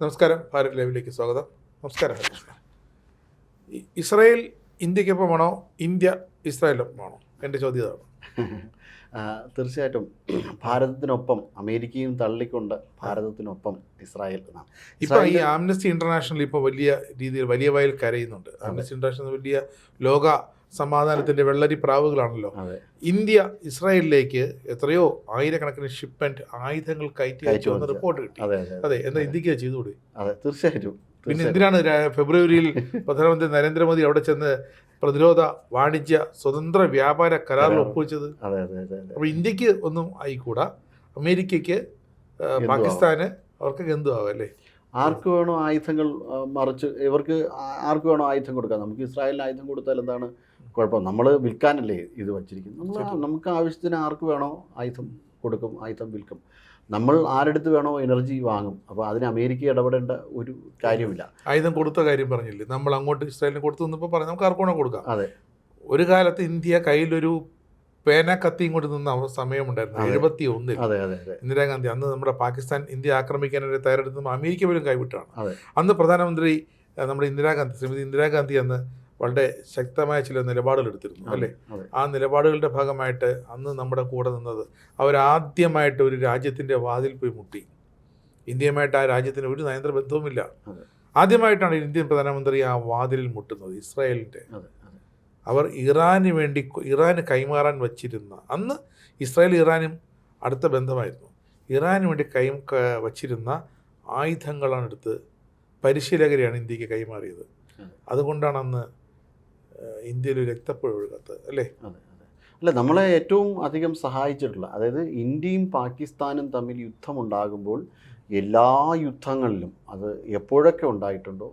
നമസ്കാരം, ഭാരത് ലൈവിലേക്ക് സ്വാഗതം. നമസ്കാരം ഹരികൃഷ്ണ. ഇസ്രായേൽ ഇന്ത്യക്കൊപ്പമാണോ, ഇന്ത്യ ഇസ്രായേലിനൊപ്പമാണോ? എൻ്റെ ചോദ്യം ഇതാണ്. തീർച്ചയായിട്ടും ഭാരതത്തിനൊപ്പം അമേരിക്കയും തള്ളിക്കൊണ്ട് ഭാരതത്തിനൊപ്പം ഇസ്രായേൽ എന്നാണ്. ഇപ്പോൾ ഈ ആംനസ്റ്റി ഇൻ്റർനാഷണൽ ഇപ്പോൾ വലിയ രീതിയിൽ വലിയ വായിൽ കരയുന്നുണ്ട്. ആംനസ്റ്റി ഇൻ്റർനാഷണൽ വലിയ ലോക സമാധാനത്തിൻ്റെ വെള്ളരി പ്രാവുകളാണല്ലോ. ഇന്ത്യ ഇസ്രായേലിലേക്ക് എത്രയോ ആയിരക്കണക്കിന് ഷിപ്മെന്റ് ആയുധങ്ങൾ കയറ്റി അയച്ചു റിപ്പോർട്ട് കിട്ടി. അതെ, എന്താ ഇന്ത്യക്ക് ചെയ്തുകൂടി? അതെ, തീർച്ചയായിട്ടും. പിന്നെ എന്തിനാണ് ഫെബ്രുവരിയിൽ പ്രധാനമന്ത്രി നരേന്ദ്രമോദി അവിടെ ചെന്ന് പ്രതിരോധ വാണിജ്യ സ്വതന്ത്ര വ്യാപാര കരാറിൽ ഒപ്പുവെച്ചത്? അപ്പോൾ ഇന്ത്യക്ക് ഒന്നും ആയിക്കൂടാ, അമേരിക്കയ്ക്ക്, പാകിസ്ഥാന്, അവർക്കൊക്കെ എന്തും ആവും അല്ലേ? ആർക്ക് വേണോ ആയുധങ്ങൾ മറിച്ച് ഇവർക്ക് ആർക്ക് വേണോ ആയുധം കൊടുക്കാം. നമുക്ക് ഇസ്രായേലിന് ആയുധം കൊടുത്താൽ എന്താണ് കുഴപ്പം? നമ്മൾ വിൽക്കാനല്ലേ ഇത് വച്ചിരിക്കുന്നത്. നമുക്ക് ആവശ്യത്തിന് ആർക്ക് വേണോ ആയുധം കൊടുക്കും, ആയുധം വിൽക്കും. നമ്മൾ ആരെടുത്ത് വേണോ എനർജി വാങ്ങും. അപ്പോൾ അതിന് അമേരിക്ക ഇടപെടേണ്ട ഒരു കാര്യമില്ല. ആയുധം കൊടുത്ത കാര്യം പറഞ്ഞില്ലേ, നമ്മൾ അങ്ങോട്ട് ഇസ്രായേലിന് കൊടുത്തു നിന്നപ്പോൾ പറഞ്ഞു നമുക്ക് ആർക്ക് വേണോ കൊടുക്കാം. അതെ, ഒരു കാലത്ത് ഇന്ത്യ കയ്യിലൊരു പേന കത്തിയും കൊണ്ട് നിന്ന സമയമുണ്ടായിരുന്നു. 71 ഇന്ദിരാഗാന്ധി അന്ന് നമ്മുടെ പാകിസ്ഥാൻ ഇന്ത്യ ആക്രമിക്കാനായിട്ട് തയ്യാറെടുത്തപ്പോൾ അമേരിക്ക പോലും കൈവിട്ടാണ്. അന്ന് പ്രധാനമന്ത്രി നമ്മുടെ ശ്രീമതി ഇന്ദിരാഗാന്ധി അന്ന് വളരെ ശക്തമായ ചില നിലപാടുകൾ എടുത്തിരുന്നു അല്ലേ? ആ നിലപാടുകളുടെ ഭാഗമായിട്ട് അന്ന് നമ്മുടെ കൂടെ നിന്നത് അവരാദ്യമായിട്ട് ഒരു രാജ്യത്തിൻ്റെ വാതിൽ പോയി മുട്ടി. ഇന്ത്യയുമായിട്ട് ആ രാജ്യത്തിന് ഒരു നയതന്ത്ര ബന്ധവുമില്ല. ആദ്യമായിട്ടാണ് ഇന്ത്യൻ പ്രധാനമന്ത്രി ആ വാതിലിൽ മുട്ടുന്നത്, ഇസ്രായേലിൻ്റെ. അവർ ഇറാന് കൈമാറാൻ വച്ചിരുന്ന, അന്ന് ഇസ്രായേൽ ഇറാനും അടുത്ത ബന്ധമായിരുന്നു, ഇറാന് വേണ്ടി വച്ചിരുന്ന ആയുധങ്ങളാണ് എടുത്ത് പരിശീലകരെയാണ് ഇന്ത്യക്ക് കൈമാറിയത്. അതുകൊണ്ടാണ് അന്ന് ഇന്ത്യയിൽ രക്തപ്പുഴ ഒഴുകാത്തത് അല്ലേ? അല്ല, നമ്മളെ ഏറ്റവും അധികം സഹായിച്ചിട്ടുള്ള, അതായത് ഇന്ത്യയും പാകിസ്ഥാനും തമ്മിൽ യുദ്ധമുണ്ടാകുമ്പോൾ എല്ലാ യുദ്ധങ്ങളിലും അത് എപ്പോഴൊക്കെ ഉണ്ടായിട്ടുണ്ടോ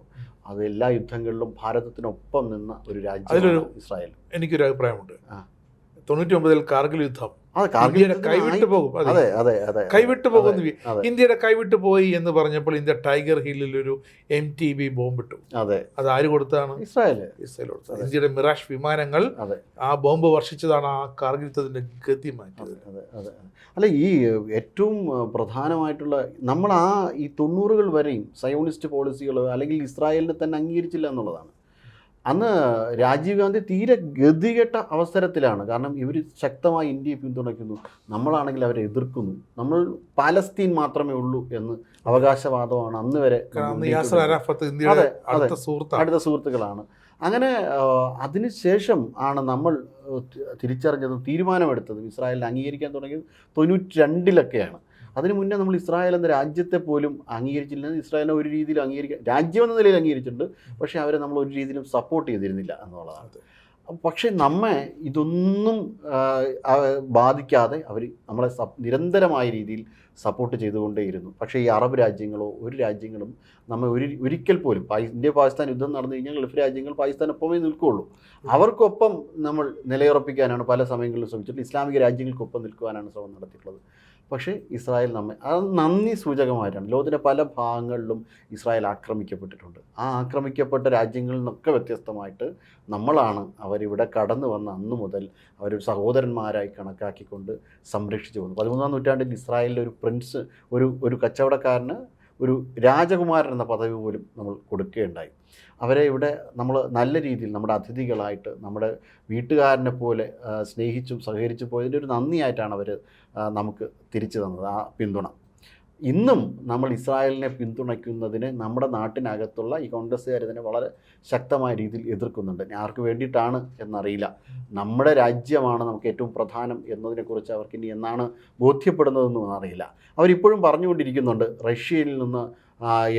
അത് എല്ലാ യുദ്ധങ്ങളിലും ഭാരതത്തിനൊപ്പം നിന്ന ഒരു രാജ്യം ഇസ്രായേൽ. എനിക്കൊരു അഭിപ്രായമുണ്ട്. 99 കാർഗിൽ യുദ്ധം കൈവിട്ടു പോകും, ഇന്ത്യയുടെ കൈവിട്ടു പോയി എന്ന് പറഞ്ഞപ്പോൾ ഇന്ത്യ ടൈഗർ ഹില്ലിൽ ഒരു MTB ബോംബിട്ടു. അത് ആര് കൊടുത്താണ്? ഇസ്രായേൽ കൊടുത്തത്. ഇന്ത്യയുടെ മിറാഷ് വിമാനങ്ങൾ ആ ബോംബ് വർഷിച്ചതാണ് ആ കാർഗിൽ യുദ്ധത്തിന്റെ ഗതി മാറ്റിയത്. അല്ല, ഈ ഏറ്റവും പ്രധാനമായിട്ടുള്ള നമ്മൾ ഈ 90കൾ വരെയും സയോണിസ്റ്റ് പോളിസികൾ അല്ലെങ്കിൽ ഇസ്രായേലിനെ തന്നെ അംഗീകരിച്ചില്ല എന്നുള്ളതാണ്. അന്ന് രാജീവ് ഗാന്ധി തീരെ ഗതികെട്ട അവസരത്തിലാണ്. കാരണം ഇവർ ശക്തമായി ഇന്ത്യയെ പിന്തുണയ്ക്കുന്നു, നമ്മളാണെങ്കിൽ അവരെ എതിർക്കുന്നു. നമ്മൾ പാലസ്തീൻ മാത്രമേ ഉള്ളൂ എന്ന് അവകാശവാദമാണ് അന്ന് വരെ. അടുത്ത സുഹൃത്തുക്കളാണ്. അങ്ങനെ അതിനുശേഷം ആണ് നമ്മൾ തിരിച്ചറിഞ്ഞതും തീരുമാനമെടുത്തതും ഇസ്രായേലിനെ അംഗീകരിക്കാൻ തുടങ്ങിയത് 92-ലൊക്കെയാണ്. അതിനു മുന്നേ നമ്മൾ ഇസ്രായേൽ എന്ന രാജ്യത്തെ പോലും അംഗീകരിച്ചില്ല. ഇസ്രായേലിനെ ഒരു രീതിയിൽ രാജ്യം എന്ന നിലയിൽ അംഗീകരിച്ചിട്ടുണ്ട്, പക്ഷേ അവരെ നമ്മൾ ഒരു രീതിയിലും സപ്പോർട്ട് ചെയ്തിരുന്നില്ല എന്നുള്ളതാണ്. പക്ഷേ നമ്മെ ഇതൊന്നും ബാധിക്കാതെ അവർ നമ്മളെ നിരന്തരമായ രീതിയിൽ സപ്പോർട്ട് ചെയ്തുകൊണ്ടേയിരുന്നു. പക്ഷേ ഈ അറബ് രാജ്യങ്ങളോ ഒരു രാജ്യങ്ങളും നമ്മെ ഒരിക്കൽ പോലും ഇന്ത്യ പാകിസ്ഥാൻ യുദ്ധം നടന്നു കഴിഞ്ഞാൽ ഗൾഫ് രാജ്യങ്ങൾ പാകിസ്ഥാനൊപ്പമേ നിൽക്കുകയുള്ളൂ. അവർക്കൊപ്പം നമ്മൾ നിലയുറപ്പിക്കാനാണ് പല സമയങ്ങളിലും ശ്രമിച്ചിട്ടുള്ളത്. ഇസ്ലാമിക രാജ്യങ്ങൾക്കൊപ്പം നിൽക്കുവാനാണ് ശ്രമം നടത്തിയിട്ടുള്ളത്. പക്ഷേ ഇസ്രായേൽ അത് നന്ദി സൂചകമായിട്ടാണ്. ലോകത്തിൻ്റെ പല ഭാഗങ്ങളിലും ഇസ്രായേൽ ആക്രമിക്കപ്പെട്ടിട്ടുണ്ട്. ആ ആക്രമിക്കപ്പെട്ട രാജ്യങ്ങളിൽ നിന്നൊക്കെ വ്യത്യസ്തമായിട്ട് നമ്മളാണ് അവരിവിടെ കടന്നു വന്ന അന്നു മുതൽ അവരൊരു സഹോദരന്മാരായി കണക്കാക്കിക്കൊണ്ട് സംരക്ഷിച്ചു പോകുന്നു. 13-ാം നൂറ്റാണ്ടിൽ ഇസ്രായേലിലെ ഒരു പ്രിൻസ്, ഒരു കച്ചവടക്കാരന് ഒരു രാജകുമാരൻ എന്ന പദവി പോലും നമ്മൾ കൊടുക്കുകയുണ്ടായി. അവരെ ഇവിടെ നമ്മൾ നല്ല രീതിയിൽ നമ്മുടെ അതിഥികളായിട്ട് നമ്മുടെ വീട്ടുകാരനെ പോലെ സ്നേഹിച്ചും സഹകരിച്ചു പോയതിൻ്റെ ഒരു നന്ദിയായിട്ടാണ് അവർ നമുക്ക് തിരിച്ചു തന്നത് ആ പിന്തുണ. ഇന്നും നമ്മൾ ഇസ്രായേലിനെ പിന്തുണയ്ക്കുന്നതിന് നമ്മുടെ നാട്ടിനകത്തുള്ള ഈ കോൺഗ്രസ്സുകാർ ഇതിനെ വളരെ ശക്തമായ രീതിയിൽ എതിർക്കുന്നുണ്ട്. ആർക്ക് വേണ്ടിയിട്ടാണ് എന്നറിയില്ല. നമ്മുടെ രാജ്യമാണ് നമുക്ക് ഏറ്റവും പ്രധാനം എന്നതിനെക്കുറിച്ച് അവർക്ക് ഇനി എന്നാണ് ബോധ്യപ്പെടുന്നതെന്നും അറിയില്ല. അവരിപ്പോഴും പറഞ്ഞുകൊണ്ടിരിക്കുന്നുണ്ട് റഷ്യയിൽ നിന്ന്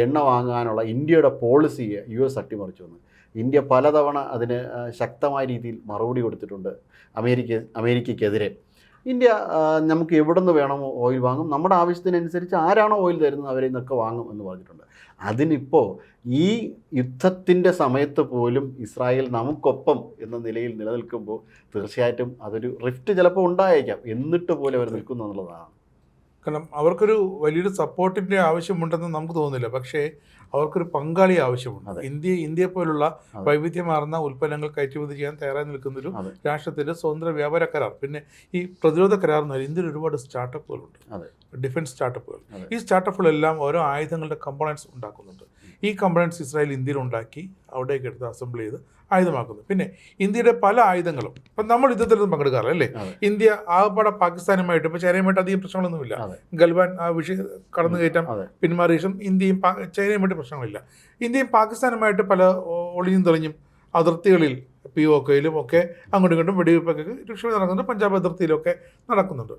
എണ്ണ വാങ്ങാനുള്ള ഇന്ത്യയുടെ പോളിസിയെ US അട്ടിമറിച്ചു എന്ന്. ഇന്ത്യ പലതവണ അതിന് ശക്തമായ രീതിയിൽ മറുപടി കൊടുത്തിട്ടുണ്ട് അമേരിക്കയ്ക്കെതിരെ. ഇന്ത്യ നമുക്ക് എവിടെ നിന്ന് വേണമോ ഓയിൽ വാങ്ങും, നമ്മുടെ ആവശ്യത്തിനനുസരിച്ച് ആരാണോ ഓയിൽ തരുന്നത് അവരെ നിന്നൊക്കെ വാങ്ങും എന്ന് പറഞ്ഞിട്ടുണ്ട്. അതിനിപ്പോൾ ഈ യുദ്ധത്തിൻ്റെ സമയത്ത് പോലും ഇസ്രായേൽ നമുക്കൊപ്പം എന്ന നിലയിൽ നിലനിൽക്കുമ്പോൾ തീർച്ചയായിട്ടും അതൊരു റിഫ്റ്റ് ചിലപ്പോൾ ഉണ്ടായേക്കാം. എന്നിട്ട് പോലും അവർ നിൽക്കുന്നു എന്നുള്ളതാണ്. കാരണം അവർക്കൊരു വലിയൊരു സപ്പോർട്ടിൻ്റെ ആവശ്യമുണ്ടെന്ന് നമുക്ക് തോന്നുന്നില്ല, പക്ഷേ അവർക്കൊരു പങ്കാളി ആവശ്യമുണ്ട്. ഇന്ത്യയെ പോലുള്ള വൈവിധ്യമാർന്ന ഉൽപ്പന്നങ്ങൾ കയറ്റുമതി ചെയ്യാൻ തയ്യാറായി നിൽക്കുന്നൊരു രാഷ്ട്രത്തിൻ്റെ സ്വതന്ത്ര വ്യാപാര കരാർ, പിന്നെ ഈ പ്രതിരോധ കരാർ എന്ന് ഇന്ത്യയിൽ ഒരുപാട് സ്റ്റാർട്ടപ്പുകളുണ്ട്. ഡിഫൻസ് സ്റ്റാർട്ടപ്പുകൾ. ഈ സ്റ്റാർട്ടപ്പുകളെല്ലാം ഓരോ ആയുധങ്ങളുടെ കമ്പോണൻസ് ഉണ്ടാക്കുന്നുണ്ട്. ഈ കമ്പോണൻസ് ഇസ്രായേൽ ഇന്ത്യയിൽ ഉണ്ടാക്കി അവിടേക്ക് എടുത്ത് അസംബിൾ ചെയ്ത് ആയുധമാക്കുന്നു. പിന്നെ ഇന്ത്യയുടെ പല ആയുധങ്ങളും ഇപ്പം നമ്മൾ യുദ്ധത്തിലൊന്നും പങ്കെടുക്കാറില്ല അല്ലേ. ഇന്ത്യ ആകപ്പാടെ പാകിസ്ഥാനുമായിട്ട് ഇപ്പോൾ ചൈനയുമായിട്ട് അധികം പ്രശ്നങ്ങളൊന്നുമില്ല. ഗൽവാൻ ആ വിഷയം കടന്നുകയറ്റം പിന്മാറിയ ശേഷം ഇന്ത്യയും ചൈനയുമായിട്ട് പ്രശ്നങ്ങളില്ല. ഇന്ത്യയും പാകിസ്ഥാനുമായിട്ട് പല ഒളിഞ്ഞും തെളിഞ്ഞും അതിർത്തികളിൽ POKയിലും ഒക്കെ അങ്ങോട്ടും ഇങ്ങോട്ടും വെടിവെപ്പൊക്കെ രക്ഷ നടക്കുന്നുണ്ട്. പഞ്ചാബ് അതിർത്തിയിലൊക്കെ നടക്കുന്നുണ്ട്.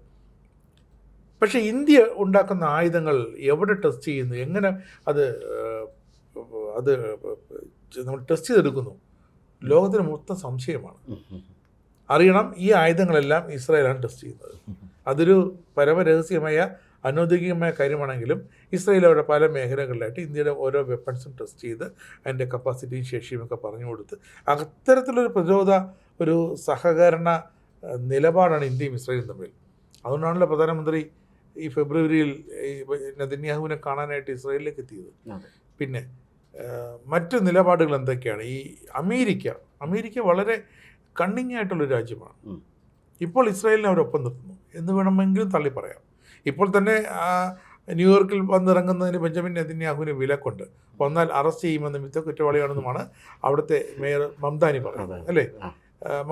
പക്ഷേ ഇന്ത്യ ഉണ്ടാക്കുന്ന ആയുധങ്ങൾ എവിടെ ടെസ്റ്റ് ചെയ്യുന്നു, എങ്ങനെ അത് നമ്മൾ ടെസ്റ്റ് ചെയ്തെടുക്കുന്നു, ലോകത്തിന് മൊത്തം സംശയമാണ്. അറിയണം, ഈ ആയുധങ്ങളെല്ലാം ഇസ്രായേലാണ് ടെസ്റ്റ് ചെയ്യുന്നത്. അതൊരു പരമരഹസ്യമായ അനൗദ്യോഗികമായ കാര്യമാണെങ്കിലും ഇസ്രായേൽ അവരുടെ പല മേഖലകളിലായിട്ട് ഇന്ത്യയുടെ ഓരോ വെപ്പൺസും ടെസ്റ്റ് ചെയ്ത് അതിൻ്റെ കപ്പാസിറ്റിയും ശേഷിയും ഒക്കെ പറഞ്ഞു കൊടുത്ത് അത്തരത്തിലൊരു പ്രതിരോധ ഒരു സഹകരണ നിലപാടാണ് ഇന്ത്യയും ഇസ്രായേലും തമ്മിൽ. അതുകൊണ്ടാണല്ലോ പ്രധാനമന്ത്രി ഈ ഫെബ്രുവരിയിൽ നെതന്യാഹുവിനെ കാണാനായിട്ട് ഇസ്രായേലിലേക്ക് എത്തിയത്. പിന്നെ മറ്റ് നിലപാടുകൾ എന്തൊക്കെയാണ്? ഈ അമേരിക്ക വളരെ കണ്ണിങ് ആയിട്ടുള്ളൊരു രാജ്യമാണ്. ഇപ്പോൾ ഇസ്രായേലിനെ അവരൊപ്പം നിർത്തുന്നു എന്ന് വേണമെങ്കിലും തള്ളി പറയാം. ഇപ്പോൾ തന്നെ ന്യൂയോർക്കിൽ വന്നിറങ്ങുന്നതിന് ബെഞ്ചമിൻ നെതന്യാഹുവിന് വിലക്കുണ്ട്. വന്നാൽ അറസ്റ്റ് ചെയ്യുമെന്നും യുദ്ധ കുറ്റവാളിയാണെന്നുമാണ് അവിടുത്തെ മേയർ മംദാനി പറയുന്നത് അല്ലേ.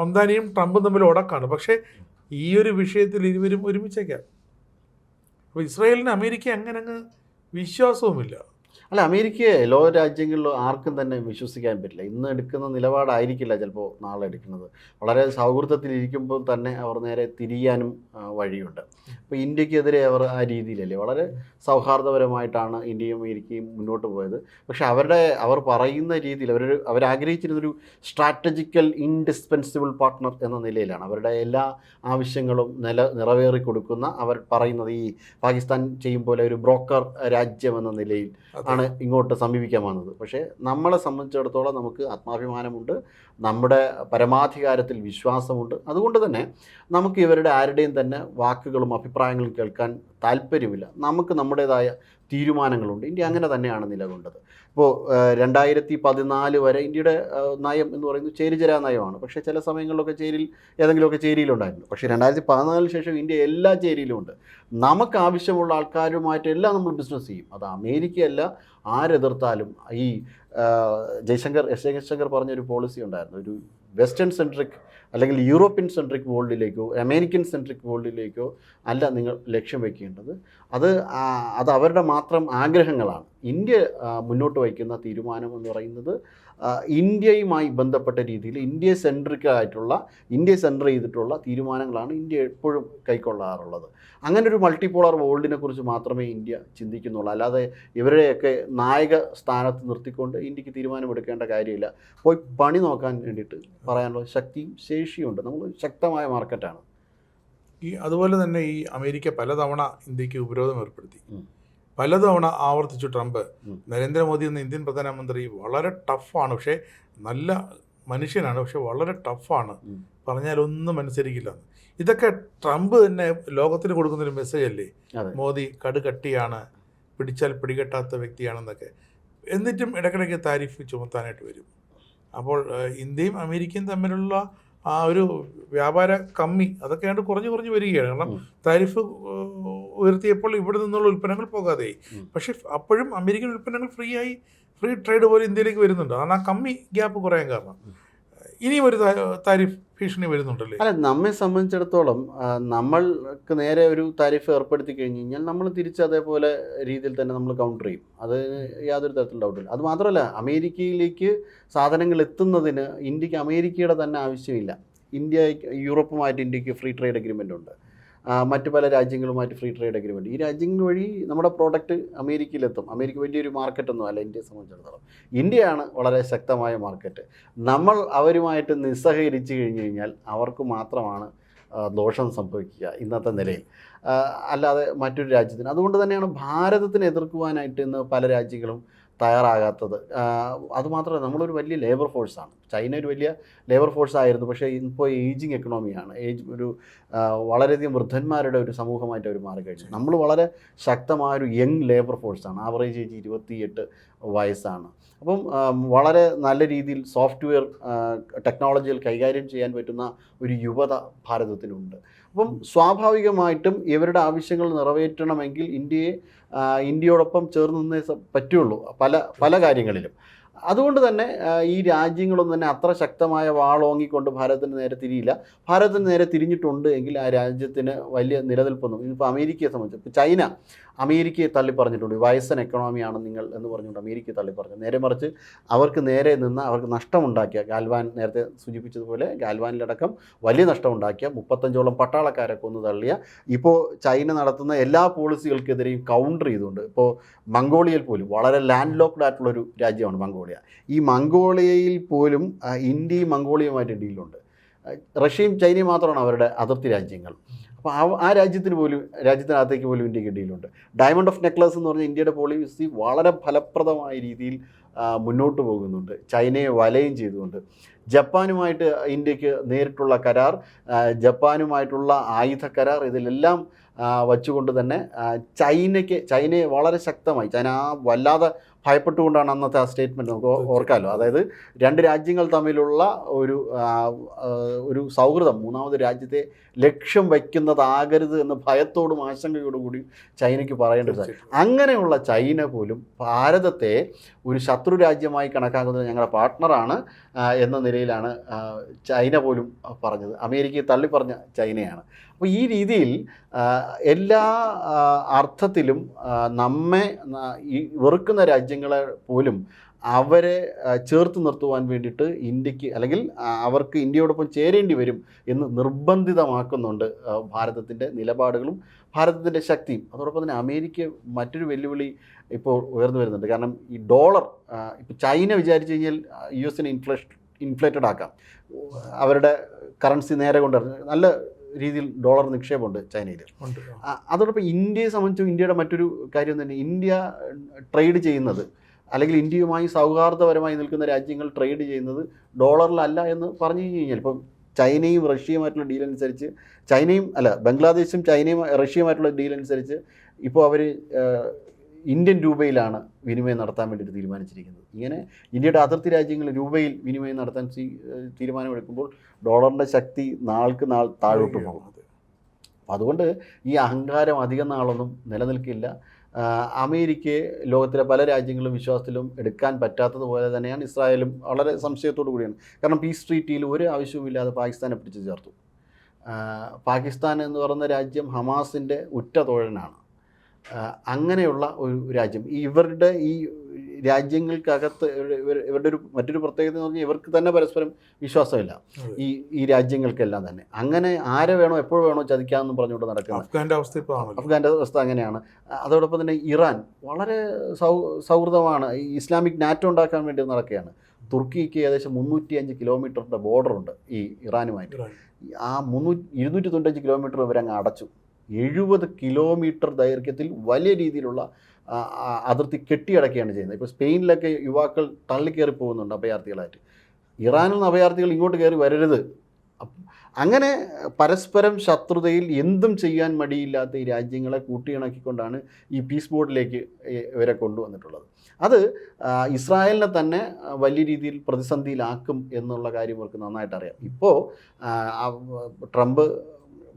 മംദാനിയും ട്രംപും തമ്മിൽ ഉടക്കാണ്. പക്ഷേ ഈ ഒരു വിഷയത്തിൽ ഇരുവരും ഒരുമിച്ചേക്കാം. അപ്പോൾ ഇസ്രായേലിന് അമേരിക്ക അങ്ങനെ അങ്ങ് വിശ്വാസവുമില്ല. അല്ല, അമേരിക്കയെ ലോക രാജ്യങ്ങളിൽ ആർക്കും തന്നെ വിശ്വസിക്കാൻ പറ്റില്ല. ഇന്ന് എടുക്കുന്ന നിലപാടായിരിക്കില്ല ചിലപ്പോൾ നാളെ എടുക്കുന്നത്. വളരെ സൗഹൃദത്തിലിരിക്കുമ്പോൾ തന്നെ അവർ നേരെ തിരിയാനും വഴിയുണ്ട്. അപ്പോൾ ഇന്ത്യക്കെതിരെ അവർ ആ രീതിയിലല്ലേ വളരെ സൗഹാർദ്ദപരമായിട്ടാണ് ഇന്ത്യയും അമേരിക്കയും മുന്നോട്ട് പോയത്. പക്ഷെ അവർ പറയുന്ന രീതിയിൽ അവരാഗ്രഹിച്ചിരുന്നൊരു സ്ട്രാറ്റജിക്കൽ ഇൻഡിസ്പെൻസിബിൾ പാർട്ട്ണർ എന്ന നിലയിലാണ്. അവരുടെ എല്ലാ ആവശ്യങ്ങളും നിറവേറി കൊടുക്കുന്ന, അവർ പറയുന്നത് ഈ പാകിസ്ഥാൻ ചെയ്യും പോലെ ഒരു ബ്രോക്കർ രാജ്യം എന്ന നിലയിൽ ആണ് ഇങ്ങോട്ട് സമീപിക്കാൻ വന്നത്. പക്ഷേ നമ്മളെ സംബന്ധിച്ചിടത്തോളം നമുക്ക് ആത്മാഭിമാനമുണ്ട്, നമ്മുടെ പരമാധികാരത്തിൽ വിശ്വാസമുണ്ട്. അതുകൊണ്ട് തന്നെ നമുക്ക് ഇവരുടെ ആരുടെയും തന്നെ വാക്കുകളും അഭിപ്രായങ്ങളും കേൾക്കാൻ താല്പര്യമില്ല. നമുക്ക് നമ്മുടേതായ തീരുമാനങ്ങളുണ്ട്. ഇന്ത്യ അങ്ങനെ തന്നെയാണ് നിലകൊണ്ടത്. ഇപ്പോൾ 2014 വരെ ഇന്ത്യയുടെ നയം എന്ന് പറയുന്നത് ചേരിചേരാ നയമാണ്. പക്ഷേ ചില സമയങ്ങളിലൊക്കെ ഏതെങ്കിലുമൊക്കെ ചേരിയിലുണ്ടായിരുന്നു. പക്ഷേ 2014 ശേഷം ഇന്ത്യ എല്ലാ ചേരിയിലുമുണ്ട്. നമുക്ക് ആവശ്യമുള്ള ആൾക്കാരുമായിട്ട് എല്ലാം നമ്മൾ ബിസിനസ് ചെയ്യും. അത് അമേരിക്കയല്ല, ആരെതിർത്താലും. ഈ എസ് ജയശങ്കർ പറഞ്ഞൊരു പോളിസി ഉണ്ടായിരുന്നു, ഒരു വെസ്റ്റേൺ സെൻട്രിക് അല്ലെങ്കിൽ യൂറോപ്യൻ സെൻട്രിക് വേൾഡിലേക്കോ അമേരിക്കൻ സെൻട്രിക് വേൾഡിലേക്കോ അല്ല നിങ്ങൾ ലക്ഷ്യം വയ്ക്കേണ്ടത്. അത് അവരുടെ മാത്രം ആഗ്രഹങ്ങളാണ്. ഇന്ത്യ മുന്നോട്ട് വയ്ക്കുന്ന തീരുമാനം എന്ന് പറയുന്നത് ഇന്ത്യയുമായി ബന്ധപ്പെട്ട രീതിയിൽ ഇന്ത്യ സെൻട്രിക് ചെയ്തിട്ടുള്ള തീരുമാനങ്ങളാണ് ഇന്ത്യ എപ്പോഴും കൈക്കൊള്ളാറുള്ളത്. അങ്ങനെ ഒരു മൾട്ടിപോളർ വേൾഡിനെ കുറിച്ച് മാത്രമേ ഇന്ത്യ ചിന്തിക്കുന്നുള്ളൂ. അല്ലാതെ ഇവരെയൊക്കെ നായക സ്ഥാനത്ത് നിർത്തിക്കൊണ്ട് ഇന്ത്യക്ക് തീരുമാനമെടുക്കേണ്ട കാര്യമില്ല. പോയി പണി നോക്കാൻ വേണ്ടിയിട്ട് പറയാനുള്ള ശക്തിയും ശേഷിയുണ്ട്. നമ്മൾ ശക്തമായ മാർക്കറ്റാണ്. അതുപോലെ തന്നെ ഈ അമേരിക്ക പലതവണ ഇന്ത്യക്ക് ഉപരോധം ഏർപ്പെടുത്തി. പലതവണ ആവർത്തിച്ചു ട്രംപ്. നരേന്ദ്രമോദി എന്ന ഇന്ത്യൻ പ്രധാനമന്ത്രി വളരെ ടഫാണ്, പക്ഷേ നല്ല മനുഷ്യനാണ്, പക്ഷെ വളരെ ടഫാണ്, പറഞ്ഞാലൊന്നും അനുസരിക്കില്ല. ഇതൊക്കെ ട്രംപ് തന്നെ ലോകത്തിന് കൊടുക്കുന്നൊരു മെസ്സേജ് അല്ലേ. മോദി കടുകട്ടിയാണ്, പിടിച്ചാൽ പിടികെട്ടാത്ത വ്യക്തിയാണെന്നൊക്കെ. എന്നിട്ടും ഇടയ്ക്കിടയ്ക്ക് താരിഫ് ചുമത്താനായിട്ട് വരും. അപ്പോൾ ഇന്ത്യയും അമേരിക്കയും തമ്മിലുള്ള ആ ഒരു വ്യാപാര കമ്മി അതൊക്കെയാണ്ട് കുറഞ്ഞു വരികയാണ്. കാരണം താരിഫ് ഉയർത്തിയപ്പോൾ ഇവിടെ നിന്നുള്ള ഉൽപ്പന്നങ്ങൾ പോകാതെ. പക്ഷേ അപ്പോഴും അമേരിക്കൻ ഉൽപ്പന്നങ്ങൾ ഫ്രീ ട്രേഡ് പോലെ ഇന്ത്യയിലേക്ക് വരുന്നുണ്ട്. അതാണ് ആ കമ്മി ഗ്യാപ്പ് കുറയാൻ കാരണം. ഇനിയും ഒരു താരിഫ് ഭീഷണി വരുന്നുണ്ടല്ലേ. അല്ല, നമ്മെ സംബന്ധിച്ചിടത്തോളം നമ്മൾക്ക് നേരെ ഒരു താരിഫ് ഏർപ്പെടുത്തി കഴിഞ്ഞ് കഴിഞ്ഞാൽ നമ്മൾ തിരിച്ച് അതേപോലെ രീതിയിൽ തന്നെ നമ്മൾ കൗണ്ടർ ചെയ്യും. അത് യാതൊരു തരത്തിലുള്ള ഡൗട്ടില്ല. അത് മാത്രമല്ല, അമേരിക്കയിലേക്ക് സാധനങ്ങൾ എത്തുന്നതിന് ഇന്ത്യക്ക് അമേരിക്കയുടെ തന്നെ ആവശ്യമില്ല. യൂറോപ്പുമായിട്ട് ഇന്ത്യക്ക് ഫ്രീ ട്രേഡ് അഗ്രിമെൻ്റ് ഉണ്ട്. മറ്റു പല രാജ്യങ്ങളുമായിട്ട് ഫ്രീ ട്രേഡ് അഗ്രിമെൻറ്റ്. ഈ രാജ്യങ്ങൾ വഴി നമ്മുടെ പ്രോഡക്റ്റ് അമേരിക്കയിലെത്തും. അമേരിക്ക വലിയൊരു മാർക്കറ്റൊന്നും അല്ല ഇന്ത്യയെ സംബന്ധിച്ചിടത്തോളം. ഇന്ത്യയാണ് വളരെ ശക്തമായ മാർക്കറ്റ്. നമ്മൾ അവരുമായിട്ട് നിസ്സഹകരിച്ച് കഴിഞ്ഞ് കഴിഞ്ഞാൽ അവർക്ക് മാത്രമാണ് ദോഷം സംഭവിക്കുക ഇന്നത്തെ നിലയിൽ, അല്ലാതെ മറ്റൊരു രാജ്യത്തിന്. അതുകൊണ്ട് തന്നെയാണ് ഭാരതത്തിനെ എതിർക്കുവാനായിട്ട് ഇന്ന് പല രാജ്യങ്ങളും തയ്യാറാകാത്തത്. അതുമാത്രമല്ല, നമ്മളൊരു വലിയ ലേബർ ഫോഴ്സാണ്. ചൈന ഒരു വലിയ ലേബർ ഫോഴ്സായിരുന്നു. പക്ഷേ ഇപ്പോൾ ഏജിങ് എക്കണോമിയാണ്. വളരെയധികം വൃദ്ധന്മാരുടെ ഒരു സമൂഹമായിട്ട് അവർ മാറിക്കഴിഞ്ഞു. നമ്മൾ വളരെ ശക്തമായൊരു യങ് ലേബർ ഫോഴ്സാണ്. ആവറേജ് ഏജ് 28 വയസ്സാണ്. അപ്പം വളരെ നല്ല രീതിയിൽ സോഫ്റ്റ്വെയർ ടെക്നോളജികൾ കൈകാര്യം ചെയ്യാൻ പറ്റുന്ന ഒരു യുവത ഭാരതത്തിനുണ്ട്. അപ്പോൾ അപ്പം സ്വാഭാവികമായിട്ടും ഇവരുടെ ആവശ്യങ്ങൾ നിറവേറ്റണമെങ്കിൽ ഇന്ത്യയോടൊപ്പം ചേർന്ന് നിന്നേ പറ്റുള്ളൂ പല കാര്യങ്ങളിലും. അതുകൊണ്ട് തന്നെ ഈ രാജ്യങ്ങളൊന്നും തന്നെ അത്ര ശക്തമായ വാളോങ്ങിക്കൊണ്ട് ഭാരതത്തിന് നേരെ തിരിയില്ല. ഭാരതത്തിന് നേരെ തിരിഞ്ഞിട്ടുണ്ട് എങ്കിൽ ആ രാജ്യത്തിന് വലിയ നിലനിൽപ്പൊന്നും. ഇപ്പോൾ അമേരിക്കയെ സംബന്ധിച്ച് ഇപ്പോൾ ചൈന അമേരിക്കയെ തള്ളിപ്പറഞ്ഞിട്ടുണ്ട്. വയസ്സൻ എക്കണോമിയാണ് നിങ്ങൾ എന്ന് പറഞ്ഞുകൊണ്ട് അമേരിക്കയെ തള്ളിപ്പറഞ്ഞു. നേരെ മറിച്ച് അവർക്ക് നേരെ നിന്ന് അവർക്ക് നഷ്ടമുണ്ടാക്കിയ ഗാൽവാൻ നേരത്തെ സൂചിപ്പിച്ചതുപോലെ ഗാൽവാനിലടക്കം വലിയ നഷ്ടമുണ്ടാക്കിയ 35ഓളം പട്ടാളക്കാരെ കൊന്നു തള്ളിയ ഇപ്പോൾ ചൈന നടത്തുന്ന എല്ലാ പോളിസികൾക്കെതിരെയും കൗണ്ടർ ചെയ്തുകൊണ്ട് ഇപ്പോൾ മംഗോളിയയിൽ പോലും വളരെ ലാൻഡ് ലോക്ക്ഡ് ആയിട്ടുള്ളൊരു രാജ്യമാണ് മംഗോളിയ. ഈ മംഗോളിയയിൽ പോലും ഇന്ത്യയും മംഗോളിയയുമായിട്ട് ഡീലുണ്ട്. റഷ്യയും ചൈനയും മാത്രമാണ് അവരുടെ അതിർത്തി രാജ്യങ്ങൾ. അപ്പോൾ ആ രാജ്യത്തിനകത്തേക്ക് പോലും ഇന്ത്യക്ക് ഡീലുണ്ട്. ഡയമണ്ട് ഓഫ് നെക്ലസ് എന്ന് പറഞ്ഞാൽ ഇന്ത്യയുടെ പോളിസി വളരെ ഫലപ്രദമായ രീതിയിൽ മുന്നോട്ട് പോകുന്നുണ്ട്, ചൈനയെ വലയം ചെയ്തുകൊണ്ട്. ജപ്പാനുമായിട്ട് ഇന്ത്യക്ക് നേരിട്ടുള്ള കരാർ, ജപ്പാനുമായിട്ടുള്ള ആയുധ കരാർ, ഇതിലെല്ലാം വച്ചുകൊണ്ട് തന്നെ ചൈനയെ വളരെ ശക്തമായി ചൈന വല്ലാതെ ഭയപ്പെട്ടുകൊണ്ടാണ് അന്നത്തെ ആ സ്റ്റേറ്റ്മെൻറ്റ് നമുക്ക് ഓർക്കാമല്ലോ. അതായത് രണ്ട് രാജ്യങ്ങൾ തമ്മിലുള്ള ഒരു സൗഹൃദം മൂന്നാമത് രാജ്യത്തെ ലക്ഷ്യം വയ്ക്കുന്നതാകരുത് എന്ന ഭയത്തോടും ആശങ്കയോടും കൂടി ചൈനയ്ക്ക് പറയേണ്ടത്. അങ്ങനെയുള്ള ചൈന പോലും ഭാരതത്തെ ഒരു ശത്രു രാജ്യമായി കണക്കാക്കുന്നത് ഞങ്ങളുടെ പാർട്ട്ണറാണ് എന്ന നിലയിലാണ് ചൈന പോലും പറഞ്ഞത്. അമേരിക്കയെ തള്ളിപ്പറഞ്ഞ ചൈനയാണ്. അപ്പോൾ ഈ രീതിയിൽ എല്ലാ അർത്ഥത്തിലും നമ്മെ വെറുക്കുന്ന രാജ്യങ്ങളെ പോലും അവരെ ചേർത്ത് നിർത്തുവാൻ വേണ്ടിയിട്ട് ഇന്ത്യക്ക് അല്ലെങ്കിൽ അവർക്ക് ഇന്ത്യയോടൊപ്പം ചേരേണ്ടി വരും എന്ന് നിർബന്ധിതമാക്കുന്നുണ്ട് ഭാരതത്തിൻ്റെ നിലപാടുകളും ഭാരതത്തിൻ്റെ ശക്തിയും. അതോടൊപ്പം തന്നെ അമേരിക്ക മറ്റൊരു വെല്ലുവിളി ഇപ്പോൾ ഉയർന്നു വരുന്നുണ്ട്. കാരണം ഈ ഡോളർ ഇപ്പോൾ ചൈന വിചാരിച്ചു കഴിഞ്ഞാൽ US ഇൻഫ്ലേറ്റഡ് ആക്കാം. അവരുടെ കറൻസി നേരെ കൊണ്ടുവരുന്നത് നല്ല രീതിയിൽ ഡോളർ നിക്ഷേപമുണ്ട് ചൈനയിൽ. അതോടൊപ്പം ഇന്ത്യയെ സംബന്ധിച്ചും ഇന്ത്യയുടെ മറ്റൊരു കാര്യം തന്നെ, ഇന്ത്യ ട്രേഡ് ചെയ്യുന്നത് അല്ലെങ്കിൽ ഇന്ത്യയുമായി സൗഹാർദ്ദപരമായി നിൽക്കുന്ന രാജ്യങ്ങൾ ട്രേഡ് ചെയ്യുന്നത് ഡോളറിലല്ല എന്ന് പറഞ്ഞു കഴിഞ്ഞാൽ ഇപ്പം ചൈനയും റഷ്യയുമായിട്ടുള്ള ഡീൽ അനുസരിച്ച് ബംഗ്ലാദേശും ചൈനയും റഷ്യയുമായിട്ടുള്ള ഡീൽ അനുസരിച്ച് ഇപ്പോൾ അവർ ഇന്ത്യൻ രൂപയിലാണ് വിനിമയം നടത്താൻ വേണ്ടിയിട്ട് തീരുമാനിച്ചിരിക്കുന്നത്. ഇങ്ങനെ ഇന്ത്യയുടെ അതിർത്തി രാജ്യങ്ങൾ രൂപയിൽ വിനിമയം നടത്താൻ തീരുമാനമെടുക്കുമ്പോൾ ഡോളറിൻ്റെ ശക്തി നാൾക്ക് നാൾ താഴോട്ട് പോകും. അപ്പം അതുകൊണ്ട് ഈ അഹങ്കാരം അധികം നാളൊന്നും നിലനിൽക്കില്ല. അമേരിക്കയെ ലോകത്തിലെ പല രാജ്യങ്ങളും വിശ്വാസത്തിലും എടുക്കാൻ പറ്റാത്തതുപോലെ തന്നെയാണ് ഇസ്രായേലും വളരെ സംശയത്തോടു കൂടിയാണ്. കാരണം പീസ് ട്രീറ്റിയിൽ ഒരു ആവശ്യവുമില്ലാതെ പാകിസ്ഥാനെ പിടിച്ചു ചേർത്തു. പാകിസ്ഥാൻ എന്ന് പറയുന്ന രാജ്യം ഹമാസിൻ്റെ ഉറ്റ തോഴനാണ്. അങ്ങനെയുള്ള ഒരു രാജ്യം ഇവരുടെ ഈ രാജ്യങ്ങൾക്കകത്ത് ഇവരുടെ മറ്റൊരു പ്രത്യേകത എന്ന് പറഞ്ഞാൽ ഇവർക്ക് തന്നെ പരസ്പരം വിശ്വാസമില്ല ഈ രാജ്യങ്ങൾക്കെല്ലാം തന്നെ. അങ്ങനെ ആരെ വേണോ എപ്പോൾ വേണോ ചതിക്കാമെന്ന് പറഞ്ഞുകൊണ്ട് നടക്കുന്നത് അഫ്ഗാൻ്റെ അവസ്ഥ അങ്ങനെയാണ്. അതോടൊപ്പം തന്നെ ഇറാൻ വളരെ സൗഹൃദമാണ്. ഇസ്ലാമിക് നാറ്റോ ഉണ്ടാക്കാൻ വേണ്ടി നടക്കുകയാണ്. തുർക്കിക്ക് ഏകദേശം 305 കിലോമീറ്ററിൻ്റെ ബോർഡറുണ്ട് ഈ ഇറാനുമായിട്ട്. ആ 295 കിലോമീറ്റർ ഇവരങ്ങ് അടച്ചു. 70 കിലോമീറ്റർ ദൈർഘ്യത്തിൽ വലിയ രീതിയിലുള്ള അതിർത്തി കെട്ടിയടക്കുകയാണ് ചെയ്യുന്നത്. ഇപ്പോൾ സ്പെയിനിലൊക്കെ യുവാക്കൾ തള്ളിക്കയറി പോകുന്നുണ്ട് അഭയാർത്ഥികളായിട്ട്. ഇറാനിൽ നിന്ന് അഭയാർത്ഥികൾ ഇങ്ങോട്ട് കയറി വരരുത്. അങ്ങനെ പരസ്പരം ശത്രുതയിൽ എന്തും ചെയ്യാൻ മടിയില്ലാത്ത ഈ രാജ്യങ്ങളെ കൂട്ടിയിണക്കിക്കൊണ്ടാണ് ഈ പീസ് ബോർഡിലേക്ക് ഇവരെ കൊണ്ടുവന്നിട്ടുള്ളത്. അത് ഇസ്രായേലിനെ തന്നെ വലിയ രീതിയിൽ പ്രതിസന്ധിയിലാക്കും എന്നുള്ള കാര്യം അവർക്ക് നന്നായിട്ട് അറിയാം. ഇപ്പോൾ ട്രംപ്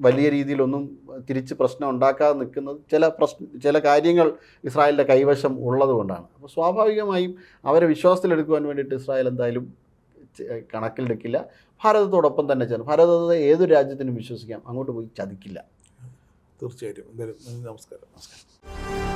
വലിയ രീതിയിലൊന്നും തിരിച്ച് പ്രശ്നം ഉണ്ടാക്കാതെ നിൽക്കുന്നത് ചില കാര്യങ്ങൾ ഇസ്രായേലിൻ്റെ കൈവശം ഉള്ളതുകൊണ്ടാണ്. അപ്പോൾ സ്വാഭാവികമായും അവരെ വിശ്വാസത്തിലെടുക്കുവാൻ വേണ്ടിയിട്ട് ഇസ്രായേൽ എന്തായാലും കണക്കിലെടുക്കില്ല. ഭാരതത്തോടൊപ്പം തന്നെ ചേർന്ന് ഭാരതത്തെ ഏതൊരു രാജ്യത്തിനും വിശ്വസിക്കാം, അങ്ങോട്ട് പോയി ചതിക്കില്ല. തീർച്ചയായിട്ടും. എന്തായാലും നമസ്കാരം.